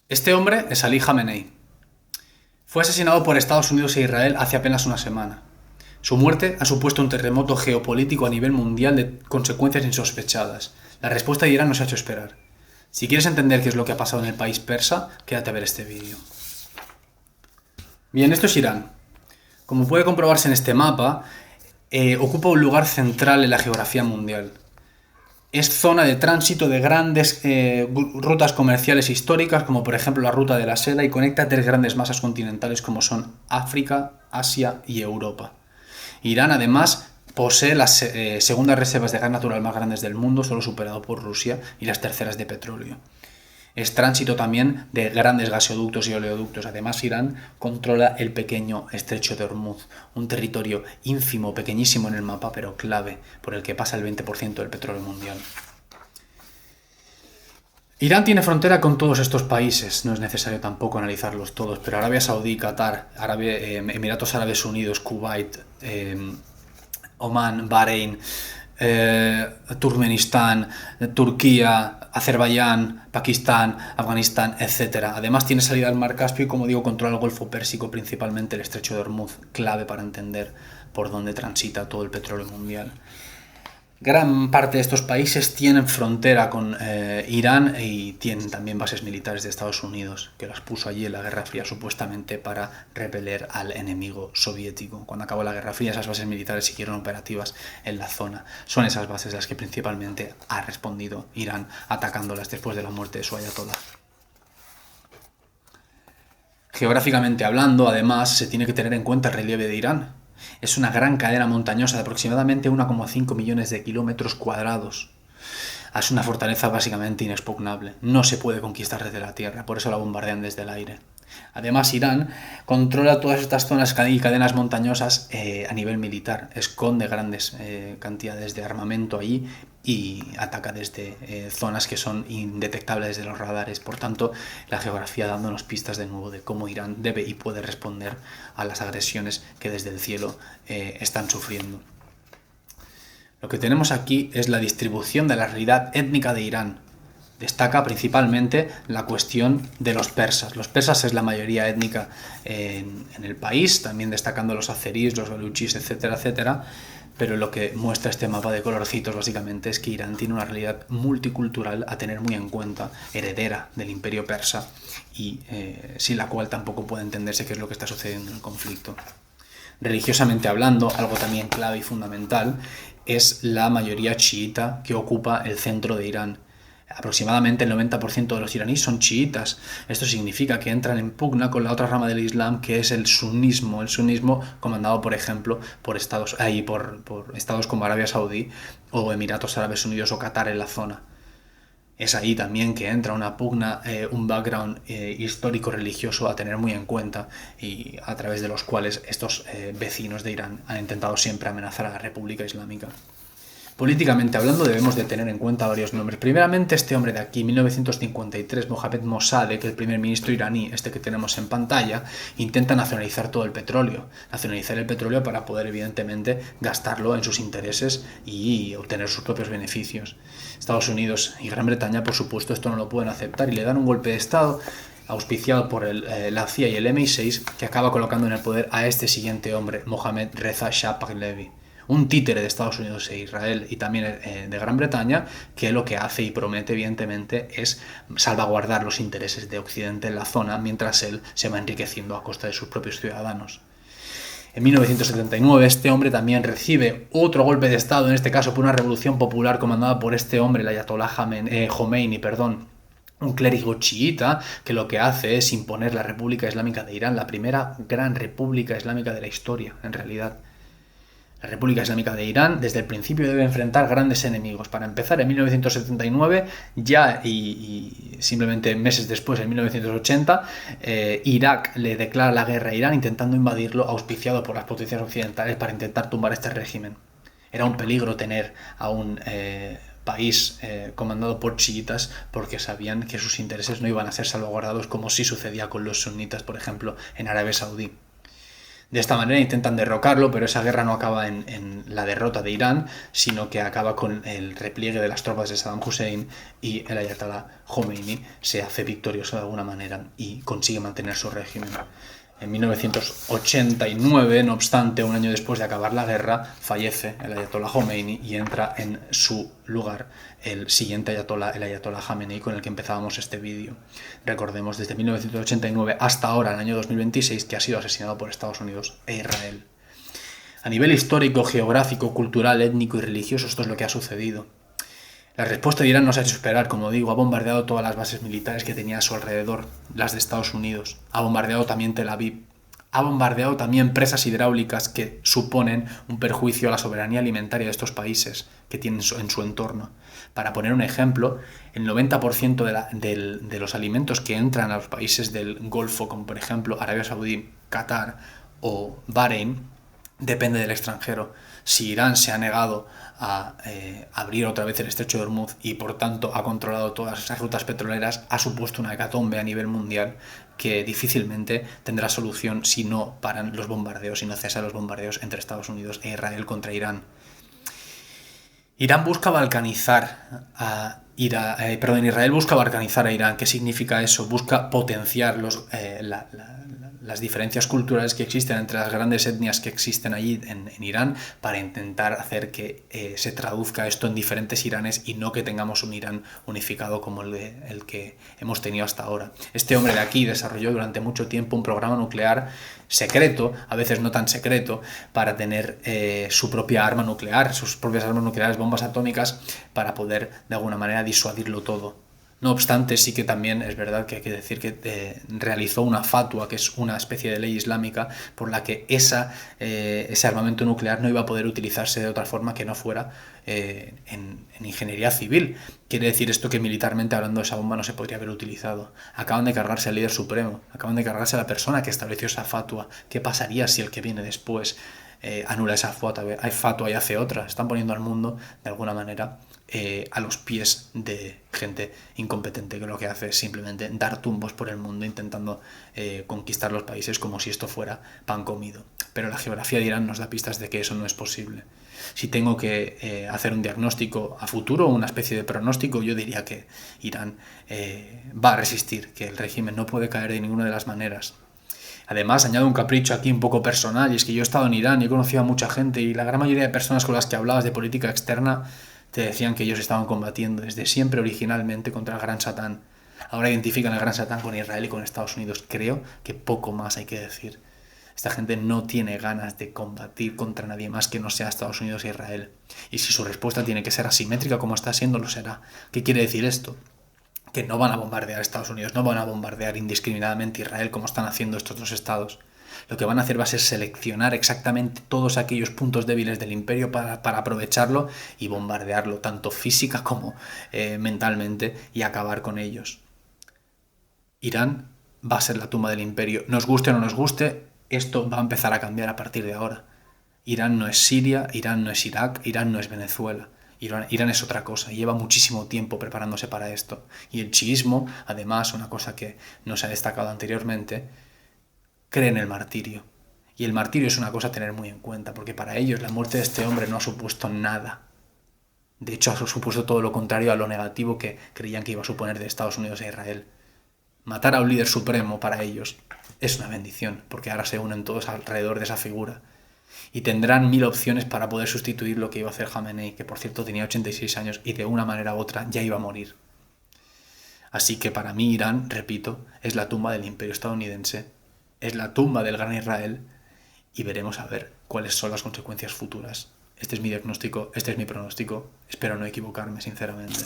Este hombre es Ali Khamenei. Fue asesinado por Estados Unidos e Israel hace apenas una semana. Su muerte ha supuesto un terremoto geopolítico a nivel mundial de consecuencias insospechadas. La respuesta de Irán nos ha hecho esperar. Si quieres entender qué es lo que ha pasado en el país persa, quédate a ver este vídeo. Bien, esto es Irán. Como puede comprobarse en este mapa, ocupa un lugar central en la geografía mundial. Es zona de tránsito de grandes rutas comerciales históricas, como por ejemplo la ruta de la seda, y conecta tres grandes masas continentales como son África, Asia y Europa. Irán además posee las segundas reservas de gas natural más grandes del mundo, solo superado por Rusia, y las terceras de petróleo. Es tránsito también de grandes gasoductos y oleoductos. Además, Irán controla el pequeño estrecho de Hormuz, un territorio ínfimo, pequeñísimo en el mapa, pero clave, por el que pasa el 20% del petróleo mundial. Irán tiene frontera con todos estos países, no es necesario tampoco analizarlos todos, pero Arabia Saudí, Qatar, Emiratos Árabes Unidos, Kuwait, Omán, Bahrein, Turkmenistán, Turquía, Azerbaiyán, Pakistán, Afganistán, etc. Además tiene salida al mar Caspio y, como digo, controla el Golfo Pérsico, principalmente el estrecho de Hormuz, clave para entender por dónde transita todo el petróleo mundial. Gran parte de estos países tienen frontera con Irán y tienen también bases militares de Estados Unidos, que las puso allí en la Guerra Fría supuestamente para repeler al enemigo soviético. Cuando acabó la Guerra Fría, esas bases militares siguieron operativas en la zona. Son esas bases las que principalmente ha respondido Irán, atacándolas después de la muerte de su ayatolá. Geográficamente hablando, además, se tiene que tener en cuenta el relieve de Irán. Es una gran cadena montañosa de aproximadamente 1,5 millones de kilómetros cuadrados. Es una fortaleza básicamente inexpugnable. No se puede conquistar desde la tierra, por eso la bombardean desde el aire. Además, Irán controla todas estas zonas y cadenas montañosas a nivel militar. Esconde grandes cantidades de armamento allí y ataca desde zonas que son indetectables desde los radares. Por tanto, la geografía dándonos pistas de nuevo de cómo Irán debe y puede responder a las agresiones que desde el cielo están sufriendo. Lo que tenemos aquí es la distribución de la realidad étnica de Irán. Destaca principalmente la cuestión de los persas. Los persas es la mayoría étnica en el país, también destacando los azeríes, los baluchis, etcétera, etcétera. Pero lo que muestra este mapa de colorcitos básicamente es que Irán tiene una realidad multicultural a tener muy en cuenta, heredera del imperio persa, y sin la cual tampoco puede entenderse qué es lo que está sucediendo en el conflicto. Religiosamente hablando, algo también clave y fundamental es la mayoría chiita que ocupa el centro de Irán. Aproximadamente el 90% de los iraníes son chiitas. Esto significa que entran en pugna con la otra rama del Islam, que es el sunismo comandado, por ejemplo, por estados como Arabia Saudí o Emiratos Árabes Unidos o Qatar en la zona. Es ahí también que entra una pugna, un background histórico-religioso a tener muy en cuenta, y a través de los cuales estos vecinos de Irán han intentado siempre amenazar a la República Islámica. Políticamente hablando, debemos de tener en cuenta varios nombres. Primeramente, este hombre de aquí, 1953, Mohammad Mossadegh, que es el primer ministro iraní, este que tenemos en pantalla, intenta nacionalizar todo el petróleo. Nacionalizar el petróleo para poder, evidentemente, gastarlo en sus intereses y obtener sus propios beneficios. Estados Unidos y Gran Bretaña, por supuesto, esto no lo pueden aceptar y le dan un golpe de Estado auspiciado por la CIA y el MI6, que acaba colocando en el poder a este siguiente hombre, Mohammad Reza Shah Pahlavi, un títere de Estados Unidos e Israel y también de Gran Bretaña, que lo que hace y promete evidentemente es salvaguardar los intereses de Occidente en la zona, mientras él se va enriqueciendo a costa de sus propios ciudadanos. En 1979 este hombre también recibe otro golpe de Estado, en este caso por una revolución popular comandada por este hombre, el ayatolá Khomeini, un clérigo chiita, que lo que hace es imponer la República Islámica de Irán, la primera gran república islámica de la historia, en realidad. La República Islámica de Irán desde el principio debe enfrentar grandes enemigos. Para empezar, en 1979, ya y simplemente meses después, en 1980, Irak le declara la guerra a Irán, intentando invadirlo, auspiciado por las potencias occidentales para intentar tumbar este régimen. Era un peligro tener a un país comandado por chiitas, porque sabían que sus intereses no iban a ser salvaguardados, como sí sucedía con los sunitas, por ejemplo, en Arabia Saudí. De esta manera intentan derrocarlo, pero esa guerra no acaba en la derrota de Irán, sino que acaba con el repliegue de las tropas de Saddam Hussein, y el ayatolá Khomeini se hace victorioso de alguna manera y consigue mantener su régimen. En 1989, no obstante, un año después de acabar la guerra, fallece el ayatolá Khomeini y entra en su lugar el siguiente ayatolá, el ayatolá Jamenei, con el que empezábamos este vídeo. Recordemos, desde 1989 hasta ahora, el año 2026, que ha sido asesinado por Estados Unidos e Israel. A nivel histórico, geográfico, cultural, étnico y religioso, esto es lo que ha sucedido. La respuesta de Irán no se ha hecho esperar, como digo, ha bombardeado todas las bases militares que tenía a su alrededor, las de Estados Unidos, ha bombardeado también Tel Aviv, ha bombardeado también presas hidráulicas que suponen un perjuicio a la soberanía alimentaria de estos países que tienen en su entorno. Para poner un ejemplo, el 90% de los alimentos que entran a los países del Golfo, como por ejemplo Arabia Saudí, Qatar o Bahrein, depende del extranjero. Si Irán se ha negado a abrir otra vez el estrecho de Hormuz y por tanto ha controlado todas esas rutas petroleras, ha supuesto una hecatombe a nivel mundial que difícilmente tendrá solución si no paran los bombardeos, si no cesan los bombardeos entre Estados Unidos e Israel contra Irán. Irán busca balcanizar a Israel busca balcanizar a Irán. ¿Qué significa eso? Busca potenciar las diferencias culturales que existen entre las grandes etnias que existen allí en Irán, para intentar hacer que se traduzca esto en diferentes Iranes y no que tengamos un Irán unificado como el que hemos tenido hasta ahora. Este hombre de aquí desarrolló durante mucho tiempo un programa nuclear secreto, a veces no tan secreto, para tener su propia arma nuclear, sus propias armas nucleares, bombas atómicas, para poder de alguna manera disuadirlo todo. No obstante, sí que también es verdad que hay que decir que realizó una fatua, que es una especie de ley islámica, por la que ese armamento nuclear no iba a poder utilizarse de otra forma que no fuera en ingeniería civil. Quiere decir esto que militarmente hablando esa bomba no se podría haber utilizado. Acaban de cargarse al líder supremo, acaban de cargarse a la persona que estableció esa fatua. ¿Qué pasaría si el que viene después anula esa fatua y hace otra? Están poniendo al mundo, de alguna manera, a los pies de gente incompetente que lo que hace es simplemente dar tumbos por el mundo intentando conquistar los países como si esto fuera pan comido. Pero la geografía de Irán nos da pistas de que eso no es posible. Si tengo que hacer un diagnóstico a futuro, una especie de pronóstico, yo diría que Irán va a resistir, que el régimen no puede caer de ninguna de las maneras. Además, añado un capricho aquí un poco personal, y es que yo he estado en Irán y he conocido a mucha gente, y la gran mayoría de personas con las que hablabas de política externa te decían que ellos estaban combatiendo desde siempre originalmente contra el Gran Satán. Ahora identifican al Gran Satán con Israel y con Estados Unidos. Creo que poco más hay que decir. Esta gente no tiene ganas de combatir contra nadie más que no sea Estados Unidos e Israel. Y si su respuesta tiene que ser asimétrica como está siendo, lo será. ¿Qué quiere decir esto? Que no van a bombardear a Estados Unidos, no van a bombardear indiscriminadamente Israel como están haciendo estos dos estados. Lo que van a hacer va a ser seleccionar exactamente todos aquellos puntos débiles del imperio para aprovecharlo y bombardearlo, tanto física como mentalmente, y acabar con ellos. Irán va a ser la tumba del imperio. Nos guste o no nos guste, esto va a empezar a cambiar a partir de ahora. Irán no es Siria, Irán no es Irak, Irán no es Venezuela. Irán es otra cosa, lleva muchísimo tiempo preparándose para esto. Y el chiismo, además, una cosa que no se ha destacado anteriormente, cree en el martirio. Y el martirio es una cosa a tener muy en cuenta, porque para ellos la muerte de este hombre no ha supuesto nada. De hecho, ha supuesto todo lo contrario a lo negativo que creían que iba a suponer de Estados Unidos e Israel. Matar a un líder supremo para ellos es una bendición, porque ahora se unen todos alrededor de esa figura. Y tendrán 1000 opciones para poder sustituir lo que iba a hacer Jamenei, que por cierto tenía 86 años y de una manera u otra ya iba a morir. Así que para mí Irán, repito, es la tumba del imperio estadounidense, es la tumba del gran Israel, y veremos a ver cuáles son las consecuencias futuras. Este es mi diagnóstico, este es mi pronóstico, espero no equivocarme sinceramente.